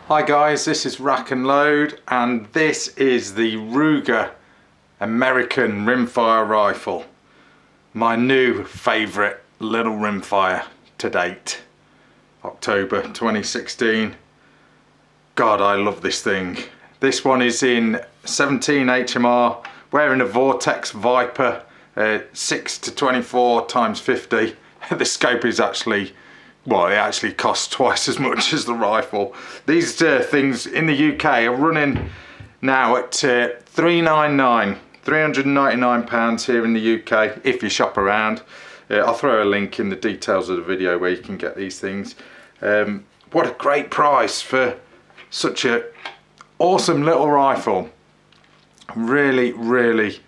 Hi guys, this is RACKNLOAD and this is the Ruger American rimfire rifle. My new favourite little rimfire to date. October 2016. God, I love this thing. This one is in 17 HMR, wearing a Vortex Viper 6-24 x 50. The scope is actually, well, it actually costs twice as much as the rifle. These things in the UK are running now at £399 here in the UK if you shop around. I'll throw a link in the details of the video where you can get these things. What a great price for such a awesome little rifle. Really, really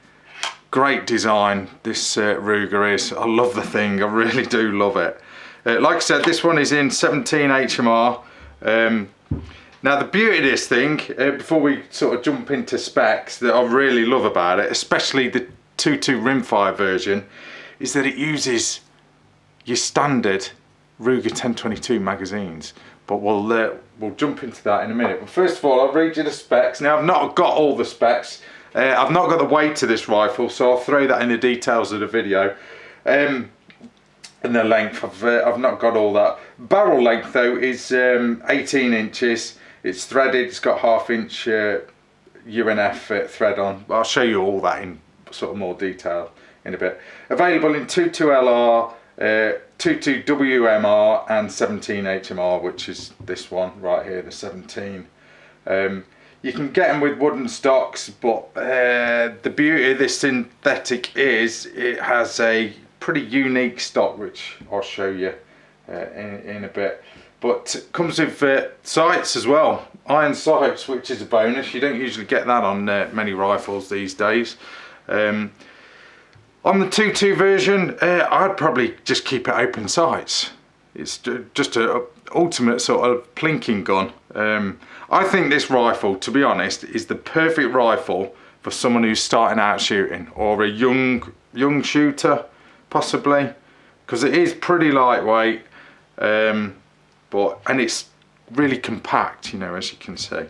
great design this Ruger is. I love the thing, I really do love it. Like I said, this one is in 17 HMR. Now the beauty of this thing, before we sort of jump into specs that I really love about it, especially the 2.2 rimfire version, is that it uses your standard Ruger 1022 magazines. But we'll jump into that in a minute. But first of all, I'll read you the specs. Now I've not got all the specs. I've not got the weight of this rifle, so I'll throw that in the details of the video. And the length, I've not got all that. Barrel length though is 18 inches. It's threaded, it's got 1/2 inch UNF thread on. I'll show you all that in sort of more detail in a bit. Available in 2.2 LR, 2.2 WMR and 17 HMR, which is this one right here, the 17. You can get them with wooden stocks, but the beauty of this synthetic is it has a pretty unique stock, which I'll show you in a bit. But it comes with sights as well, iron sights, which is a bonus. You don't usually get that on many rifles these days. On the 2.2 version, I'd probably just keep it open sights. It's just an ultimate sort of plinking gun. I think this rifle, to be honest, is the perfect rifle for someone who's starting out shooting, or a young shooter possibly, because it is pretty lightweight, and it's really compact, you know, as you can see.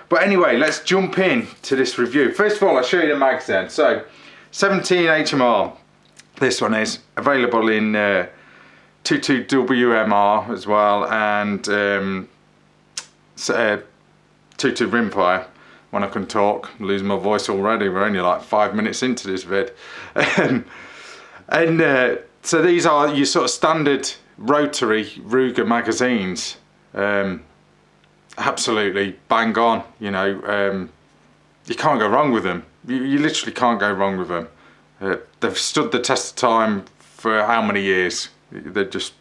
But anyway, let's jump in to this review. First of all, I'll show you the mags then. So 17 HMR, this one is available in 2.2 WMR as well, and 2.2 rimfire. When I can talk, I'm losing my voice already. We're only like 5 minutes into this vid. So these are your sort of standard rotary Ruger magazines. Absolutely bang on, you know. You can't go wrong with them. You literally can't go wrong with them. They've stood the test of time for how many years? They're just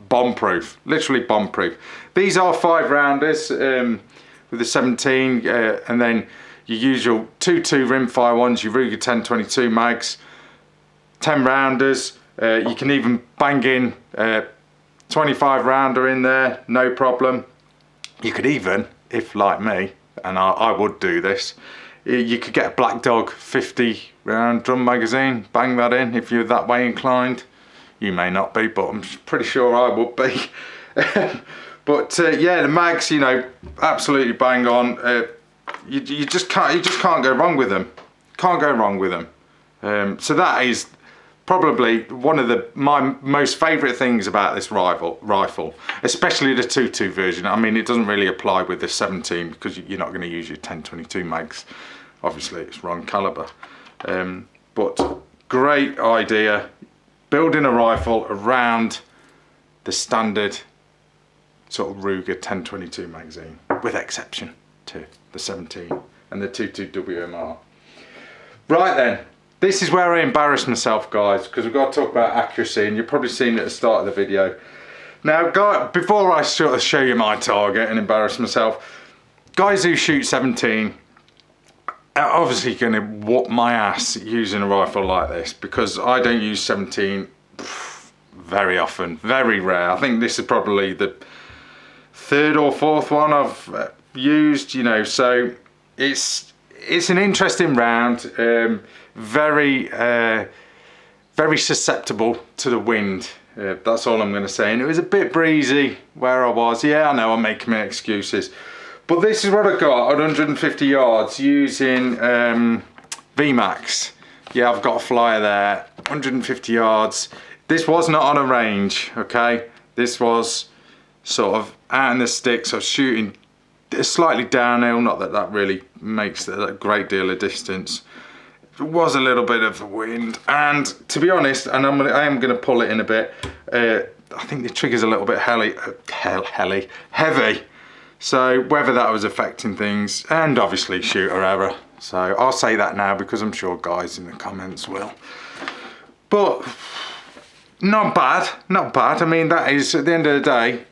bomb-proof, literally bomb-proof. These are 5-rounders with the 17, and then your usual 2.2 rimfire ones, your Ruger 1022 mags, 10-rounders. You can even bang in 25-rounder in there, no problem. You could even, if like me, and I would do this, you could get a Black Dog 50-round drum magazine, bang that in if you're that way inclined. You may not be, but I'm pretty sure I would be. But yeah, the mags, you know, absolutely bang on. You just can't go wrong with them. Can't go wrong with them. So that is probably one of my most favourite things about this rifle, especially the 2.2 version. I mean, it doesn't really apply with the 17 because you're not going to use your 1022 mags. Obviously, it's wrong calibre. But great idea, building a rifle around the standard sort of Ruger 1022 magazine, with exception to the 17 and the 2.2 WMR. Right then. This is where I embarrass myself, guys, because we've got to talk about accuracy, and you've probably seen it at the start of the video. Now, guys, before I sort of show you my target and embarrass myself, guys who shoot 17 are obviously going to whoop my ass using a rifle like this, because I don't use 17 very often, very rare. I think this is probably the 3rd or 4th one I've used, you know, so it's an interesting round. Very susceptible to the wind. That's all I'm going to say. And it was a bit breezy where I was. Yeah, I know I'm making my excuses. But this is what I got at 150 yards using VMAX. Yeah, I've got a flyer there, 150 yards. This was not on a range, okay? This was sort of out in the sticks. I was shooting slightly downhill, not that that really makes a great deal of distance. It was a little bit of the wind, and to be honest, and I am going to pull it in a bit, I think the trigger's a little bit heavy. So whether that was affecting things, and obviously shooter error. So I'll say that now because I'm sure guys in the comments will. But not bad, not bad. I mean, that is, at the end of the day,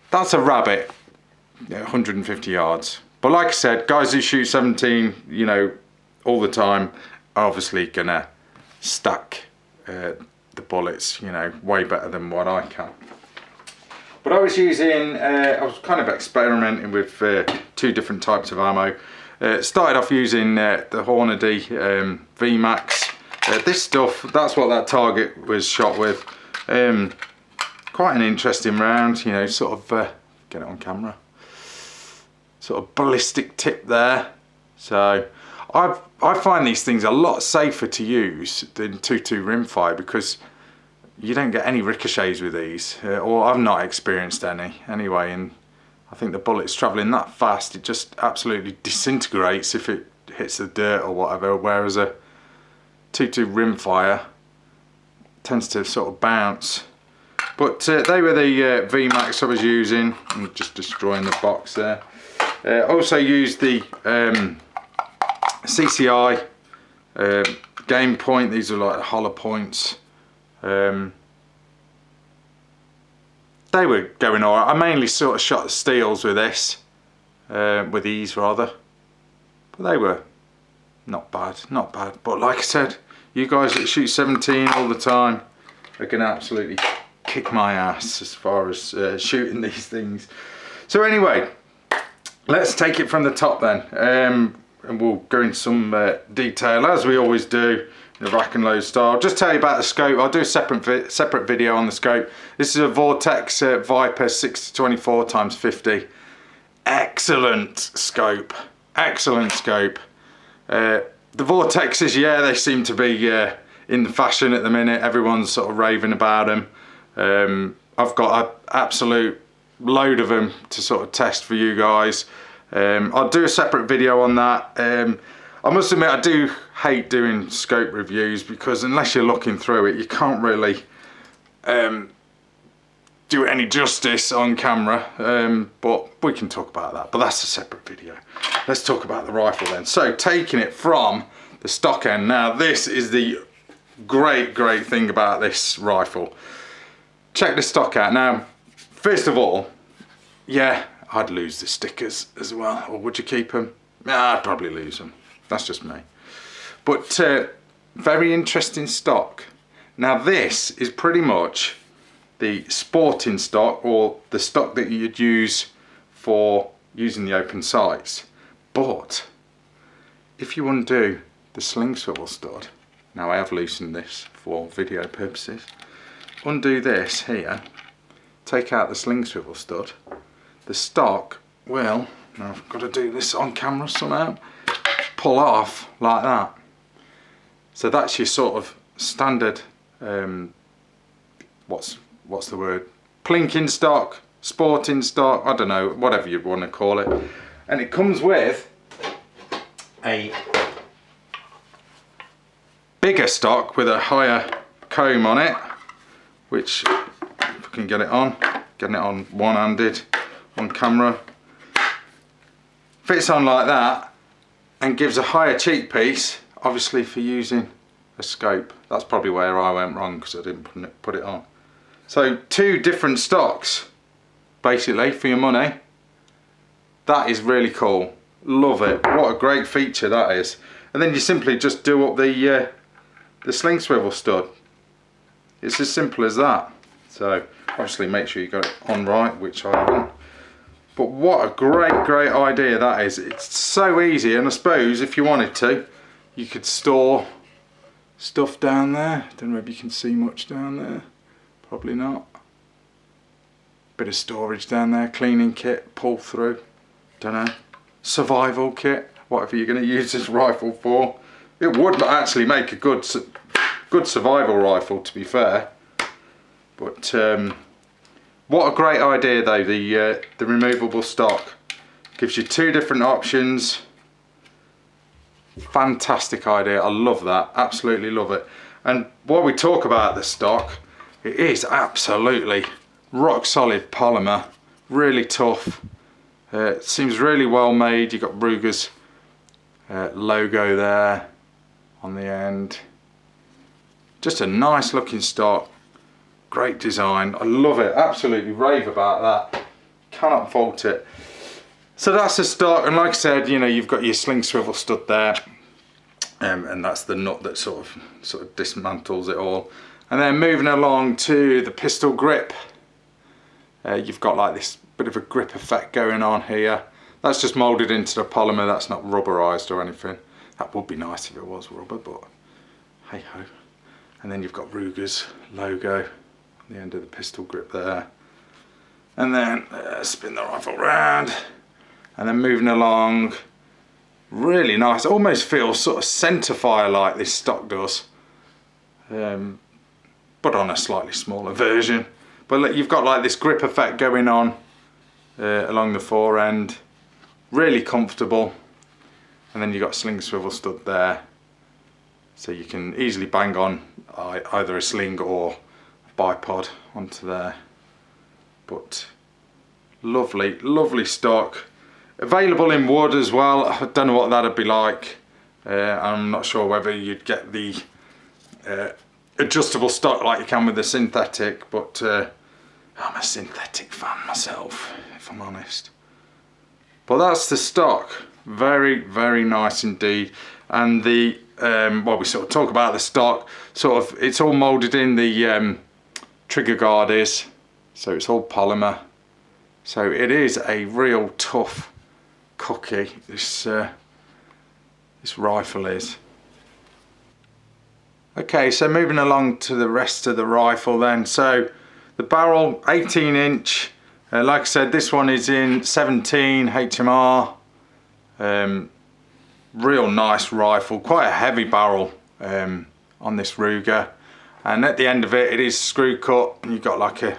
that's a rabbit, 150 yards. But like I said, guys who shoot 17, you know, all the time, are obviously gonna stack the bullets, you know, way better than what I can. But I was using, I was kind of experimenting with 2 different types of ammo. Started off using the Hornady VMAX. This stuff, that's what that target was shot with. Quite an interesting round, you know, sort of, get it on camera. Sort of ballistic tip there. So I find these things a lot safer to use than 2.2 Rimfire because you don't get any ricochets with these, or I've not experienced any anyway, and I think the bullet's travelling that fast it just absolutely disintegrates if it hits the dirt or whatever, whereas a 2.2 Rimfire tends to sort of bounce. But they were the VMAX I was using. I'm just destroying the box there. Also used the CCI game point. These are like hollow points. They were going alright. I mainly sort of shot the steels with this, with these rather, but they were not bad, not bad. But like I said, you guys that shoot 17 all the time are gonna absolutely kick my ass as far as shooting these things. So anyway, let's take it from the top then, and we'll go into some detail as we always do. The rack and load style. Just tell you about the scope. I'll do a separate video on the scope. This is a Vortex Viper 6-24x50. Excellent scope. Excellent scope. The Vortexes, yeah, they seem to be in the fashion at the minute. Everyone's sort of raving about them. I've got an absolute load of them to sort of test for you guys. I'll do a separate video on that. I must admit, I do hate doing scope reviews because unless you're looking through it, you can't really do it any justice on camera. But we can talk about that, but that's a separate video. Let's talk about the rifle then. So taking it from the stock end. Now this is the great thing about this rifle. Check the stock out. Now, first of all, yeah, I'd lose the stickers as well. Or would you keep them? Nah, I'd probably lose them. That's just me. But very interesting stock. Now this is pretty much the sporting stock, or the stock that you'd use for using the open sights. But if you undo the sling swivel stud, now I have loosened this for video purposes, undo this here, take out the sling swivel stud, the stock will, now I've got to do this on camera somehow, pull off like that. So that's your sort of standard, what's the word, plinking stock, sporting stock, I don't know, whatever you want to call it. And it comes with a bigger stock with a higher comb on it, which, if I can get it on one-handed on camera, fits on like that and gives a higher cheek piece, obviously for using a scope. That's probably where I went wrong because I didn't put it on. So 2 different stocks basically for your money. That is really cool. Love it. What a great feature that is. And then you simply just do up the sling swivel stud. It's as simple as that. So obviously make sure you got it on right, which I haven't. But what a great idea that is. It's so easy, and I suppose if you wanted to, you could store stuff down there. Don't know if you can see much down there. Probably not. Bit of storage down there, cleaning kit, pull through, don't know. Survival kit, whatever you're going to use this rifle for. It would actually make a good survival rifle, to be fair. But what a great idea though, the removable stock. Gives you two different options. Fantastic idea, I love that, absolutely love it. And while we talk about the stock, it is absolutely rock solid polymer, really tough. It seems really well made. You've got Ruger's logo there on the end. Just a nice looking stock, great design. I love it, absolutely rave about that. Cannot fault it. So that's the stock, and like I said, you know, you've got your sling swivel stud there, and that's the nut that sort of dismantles it all. And then moving along to the pistol grip, you've got like this bit of a grip effect going on here. That's just moulded into the polymer, that's not rubberized or anything. That would be nice if it was rubber, but hey ho. And then you've got Ruger's logo on the end of the pistol grip there. And then spin the rifle round. And then moving along, really nice, almost feels sort of centerfire like this stock does, but on a slightly smaller version. But look, you've got like this grip effect going on along the fore end, really comfortable. And then you've got sling swivel stud there, so you can easily bang on either a sling or a bipod onto there. But lovely, lovely stock. Available in wood as well. I don't know what that'd be like. I'm not sure whether you'd get the adjustable stock like you can with the synthetic, but I'm a synthetic fan myself, if I'm honest. But that's the stock. Very, very nice indeed. And the well, we sort of talk about the stock. Sort of, it's all moulded in. The trigger guard is, so it's all polymer. So it is a real tough cookie, this rifle is. Okay, so moving along to the rest of the rifle then. So the barrel, 18 inch, like I said, this one is in 17 HMR. Real nice rifle, quite a heavy barrel on this Ruger, and at the end of it, it is screw cut, and you've got like a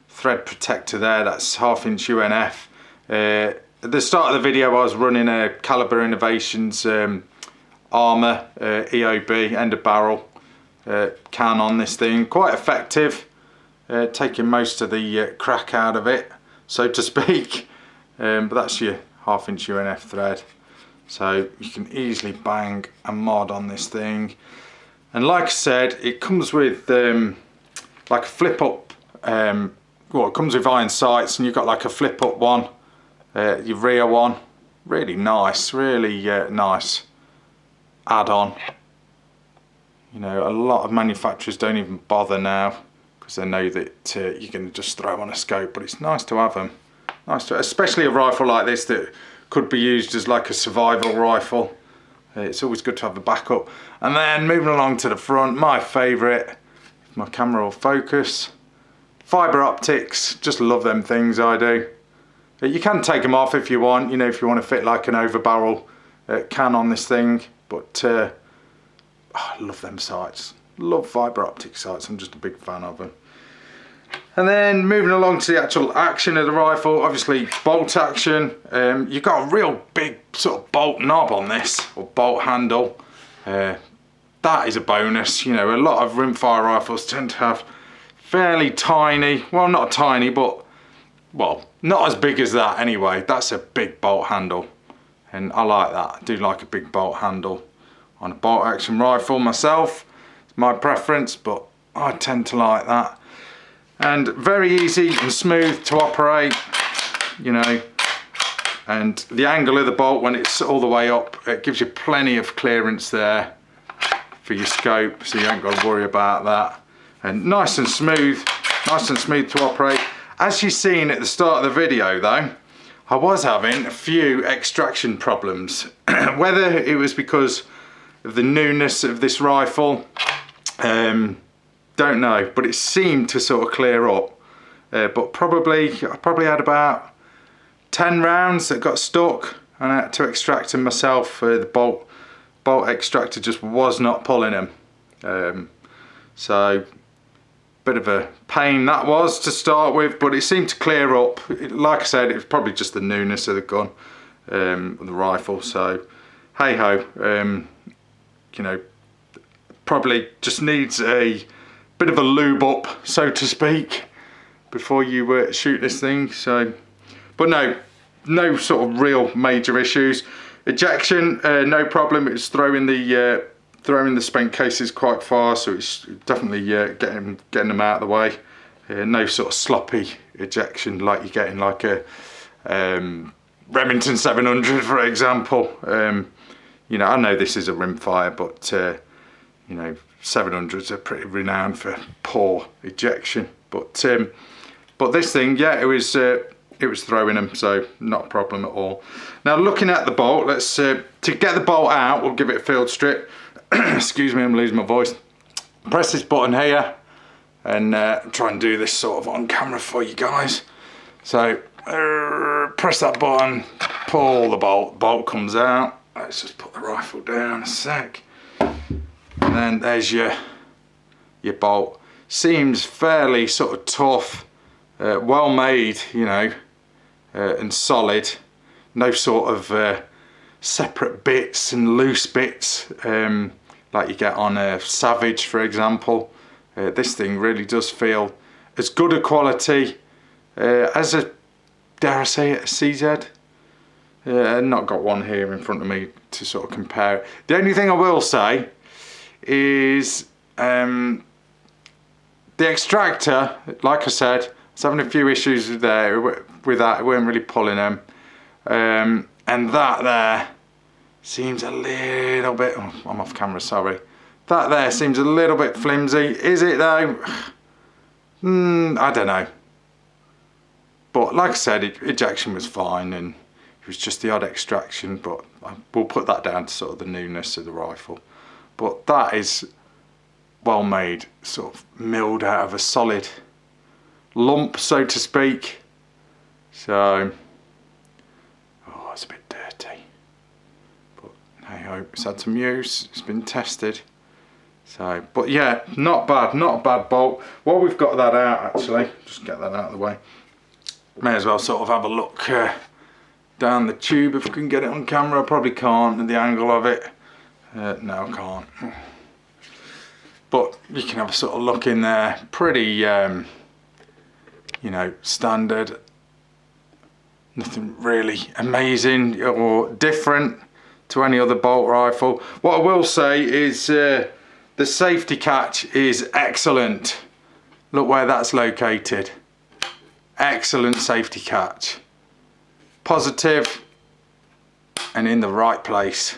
thread protector there, that's 1/2 inch UNF. At the start of the video I was running a Caliber Innovations Armour EOB end of barrel can on this thing. Quite effective, taking most of the crack out of it, so to speak. But that's your 1/2 inch UNF thread, so you can easily bang a mod on this thing. And like I said, it comes with like a flip up, well, it comes with iron sights, and you've got like a flip up one. Your rear one, really nice, really nice add-on. You know, a lot of manufacturers don't even bother now because they know that you can just throw on a scope, but it's nice to have them. Nice to, especially a rifle like this that could be used as like a survival rifle. It's always good to have a backup. And then moving along to the front, my favourite, if my camera will focus, fibre optics. Just love them things, I do. You can take them off if you want, you know, if you want to fit like an over barrel can on this thing, but oh, I love them sights. Love fibre optic sights, I'm just a big fan of them. And then moving along to the actual action of the rifle, obviously bolt action. You've got a real big sort of bolt knob on this, or bolt handle. That is a bonus. You know, a lot of rimfire rifles tend to have fairly tiny, well, not tiny, but well, not as big as that anyway. That's a big bolt handle, and I like that. I do like a big bolt handle on a bolt action rifle myself. It's my preference, but I tend to like that. And very easy and smooth to operate, you know, and the angle of the bolt when it's all the way up, it gives you plenty of clearance there for your scope, so you ain't got to worry about that. And nice and smooth to operate. As you've seen at the start of the video though, I was having a few extraction problems. Whether it was because of the newness of this rifle, don't know, but it seemed to sort of clear up. But I probably had about 10 rounds that got stuck, and I had to extract them myself. The bolt extractor just was not pulling them. So bit of a pain that was to start with, but it seemed to clear up. Like I said, it was probably just the newness of the gun, the rifle. So hey ho, you know, probably just needs a bit of a lube up, so to speak, before you shoot this thing. So, but no sort of real major issues. Ejection, no problem. It's throwing the spent cases quite far, so it's definitely getting them out of the way. No sort of sloppy ejection like you get in like a Remington 700, for example. You know, I know this is a rimfire, but you know, 700s are pretty renowned for poor ejection. But this thing, yeah, it was throwing them, so not a problem at all. Now, looking at the bolt, let's to get the bolt out, we'll give it a field strip. Excuse me, I'm losing my voice. Press this button here, and try and do this sort of on camera for you guys. So press that button, pull the bolt comes out. Let's just put the rifle down a sec, and then there's your bolt. Seems fairly sort of tough, well made, you know, and solid. No sort of separate bits and loose bits like you get on a Savage, for example. This thing really does feel as good a quality as a, dare I say it, a CZ. Not got one here in front of me to sort of compare it. The only thing I will say is the extractor, like I said, I was having a few issues with that. It weren't really pulling them. And that there seems a little bit, oh, I'm off camera, sorry. That there seems a little bit flimsy. Is it though? I don't know. But like I said, ejection was fine, and it was just the odd extraction, but we'll put that down to sort of the newness of the rifle. But that is well made, sort of milled out of a solid lump, so to speak. So, oh, it's a bit dirty, but hey ho, it's had some use, it's been tested. So, but yeah, not bad, not a bad bolt. While we've got that out, actually, just get that out of the way. May as well sort of have a look down the tube if I can get it on camera. I probably can't at the angle of it. No, I can't. But you can have a sort of look in there. Pretty, you know, standard. Nothing really amazing or different to any other bolt rifle. What I will say is the safety catch is excellent. Look where that's located. Excellent safety catch. Positive and in the right place.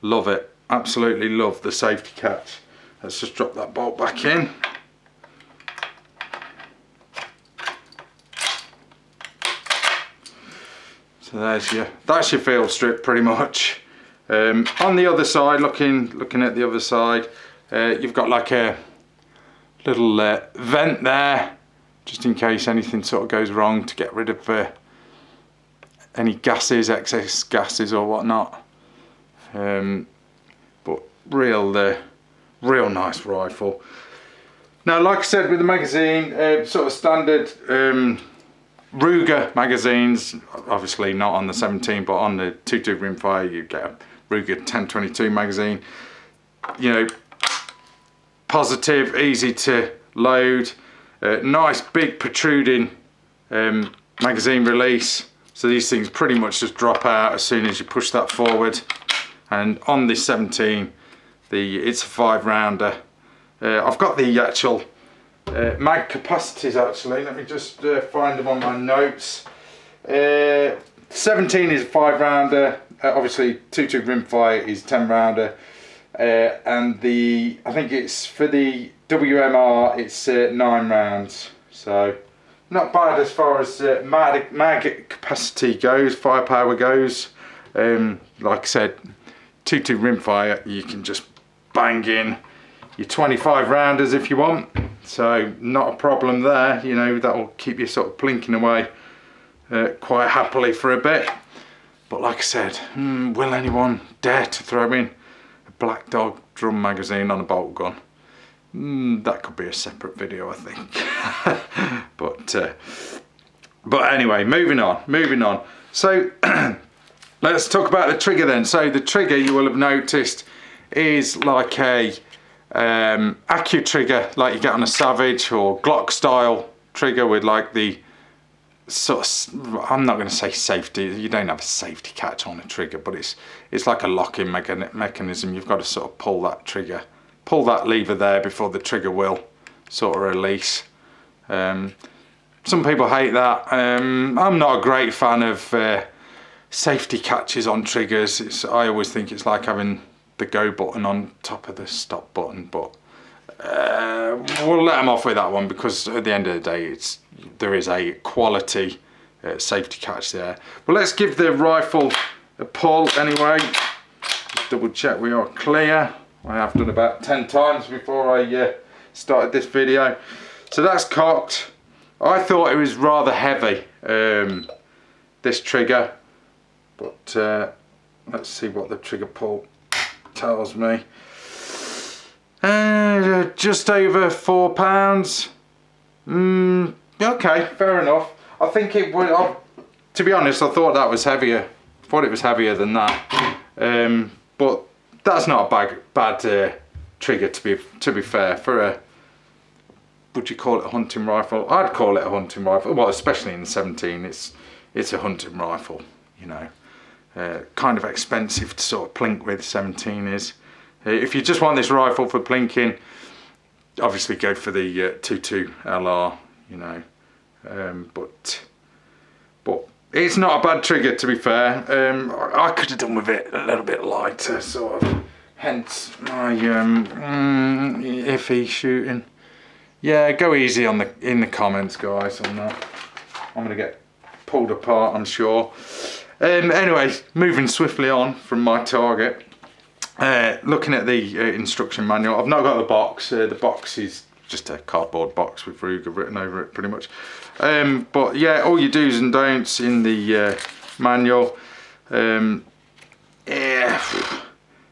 Love it. Absolutely love the safety catch. Let's just drop that bolt back in. So that's your field strip pretty much. On the other side, looking at the other side, you've got like a little vent there, just in case anything sort of goes wrong, to get rid of any gases, excess gases or whatnot. But real nice rifle. Now, like I said, with the magazine, sort of standard Ruger magazines, obviously not on the 17, but on the 22 Rimfire, you get a Ruger 1022 magazine. You know, positive, easy to load, nice big protruding magazine release. So these things pretty much just drop out as soon as you push that forward. And on this 17, it's a 5-rounder. I've got the actual mag capacities actually. Let me just find them on my notes. 17 is a 5-rounder. Obviously, 22 Rimfire is 10-rounder. And I think it's for the WMR, it's 9 rounds. So not bad as far as mag capacity goes, firepower goes. Like I said, 22 Rimfire, you can just bang in your 25 rounders if you want, so not a problem there. You know, that will keep you sort of plinking away quite happily for a bit. But like I said, will anyone dare to throw in a Black Dog drum magazine on a bolt gun? That could be a separate video, I think. But anyway, moving on. So let's talk about the trigger then. So the trigger, you will have noticed, is like a accu trigger, like you get on a Savage or Glock style trigger with like the sort of, I'm not going to say safety, you don't have a safety catch on a trigger, but it's like a locking mechanism. You've got to sort of pull that lever there before the trigger will sort of release. Some people hate that. I'm not a great fan of safety catches on triggers. I always think it's like having the go button on top of the stop button, but we'll let them off with that one, because at the end of the day there is a quality safety catch there. But let's give the rifle a pull anyway. Just double check we are clear. I have done about 10 times before I started this video. So that's cocked. I thought it was rather heavy, this trigger, but let's see what the trigger pull tells me. Just over £4. Okay, fair enough. I think it would. To be honest, I thought that was heavier. I thought it was heavier than that. But that's not a bad trigger, to be fair. For a, would you call it a hunting rifle? I'd call it a hunting rifle. Well, especially in the 17, it's a hunting rifle. You know, kind of expensive to sort of plink with. 17 is. If you just want this rifle for plinking, obviously go for the 22 LR. You know, but it's not a bad trigger, to be fair. I could have done with it a little bit lighter, sort of. Hence my iffy shooting. Yeah, go easy on in the comments, guys. On that, I'm gonna get pulled apart, I'm sure. Anyway, moving swiftly on from my target. Looking at the instruction manual, I've not got the box. The box is just a cardboard box with Ruger written over it, pretty much. But yeah, all your do's and don'ts in the manual. Yeah,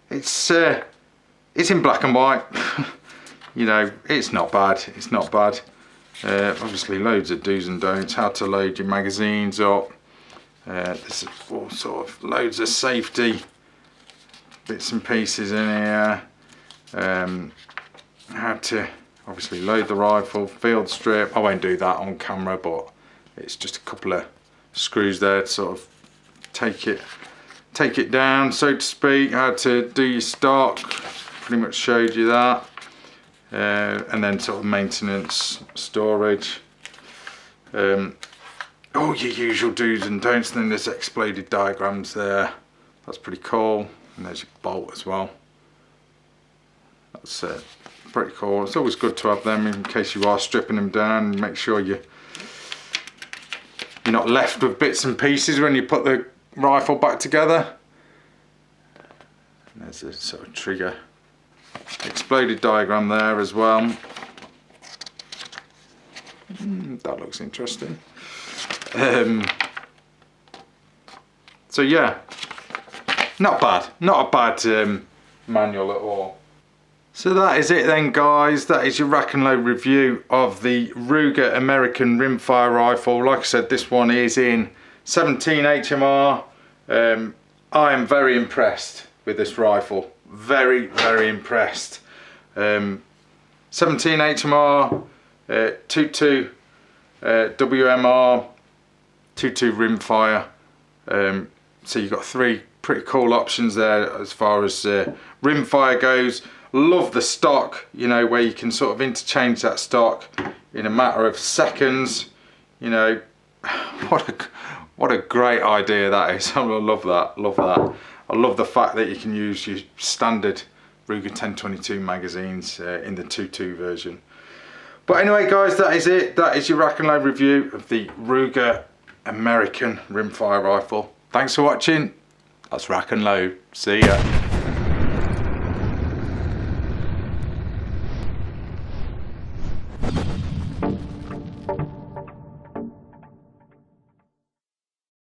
it's in black and white. You know, it's not bad. It's not bad. Obviously, loads of do's and don'ts. How to load your magazines up. There's all sort of loads of safety bits and pieces in here. How to obviously load the rifle, field strip. I won't do that on camera, but it's just a couple of screws there to sort of take it down, so to speak. How to do your stock, pretty much showed you that. And then sort of maintenance, storage, all your usual do's and don'ts. And then there's exploded diagrams there. That's pretty cool. And there's your bolt as well. That's pretty cool. It's always good to have them in case you are stripping them down, and make sure you're not left with bits and pieces when you put the rifle back together. And there's a sort of trigger exploded diagram there as well. That looks interesting. So yeah, not bad, not a bad manual at all. So that is it then, guys. That is your rack and load review of the Ruger American Rimfire rifle. Like I said, this one is in 17 HMR. I am very impressed with this rifle. Very, very impressed. 17 HMR, 22 WMR, 22 Rimfire. So you've got three pretty cool options there as far as Rimfire goes. Love the stock, you know, where you can sort of interchange that stock in a matter of seconds. You know, what a great idea that is. I love that, love that. I love the fact that you can use your standard Ruger 1022 magazines in the 22 version. But anyway, guys, that is it. That is your rack and load review of the Ruger American Rimfire rifle. Thanks for watching. That's Rack and Load. See ya.